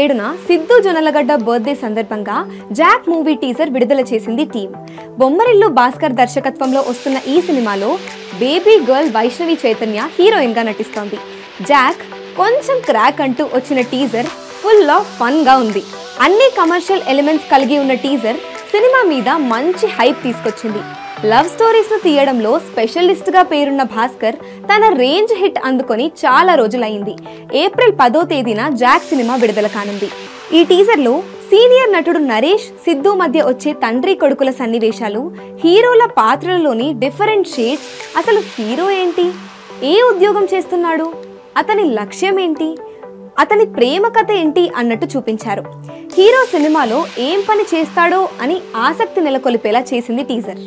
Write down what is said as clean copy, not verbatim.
7న Siddhu Jonnalagadda birthday సందర్భంగా Jack movie teaser విడుదల చేసింది టీం. బొమ్మరిల్లు భాస్కర్ దర్శకత్వంలో వస్తున్న ఈ సినిమాలో baby girl Vaishnavi Chaitanya heroine గా నటిస్తోంది. జాక్ కొంచెం క్రాక్ అంటూ వచ్చిన టీజర్ ఫుల్ ఆఫ్ ఫన్ గా ఉంది. అన్ని కమర్షియల్ ఎలిమెంట్స్ కలిగి ఉన్న టీజర్ సినిమా మీద మంచి హైప్ తీసుకొచ్చింది. లవ్ స్టోరీస్ ను తీయడంలో స్పెషలిస్ట్ గా పేరున్న భాస్కర్ తన రేంజ్ హిట్ అందుకొని చాలా రోజులైంది. ఏప్రిల్ 10వ తేదీన జాక్ సినిమా విడుదల కానుంది. ఈ టీజర్ లో సీనియర్ నటుడు నరేష్, సిద్ధు మధ్య వచ్చే తండ్రి కొడుకుల సన్నివేశాలు, హీరోల పాత్రలలోని డిఫరెంట్ షేడ్స్, అసలు హీరో ఏంటి, ఏ ఉద్యోగం చేస్తున్నాడు, అతని లక్ష్యం ఏంటి, అతని ప్రేమ కథ ఏంటి అన్నట్టు చూపించారు. హీరో సినిమాలో ఏం పని చేస్తాడో అని ఆసక్తి నెలకొల్పేలా చేసింది టీజర్.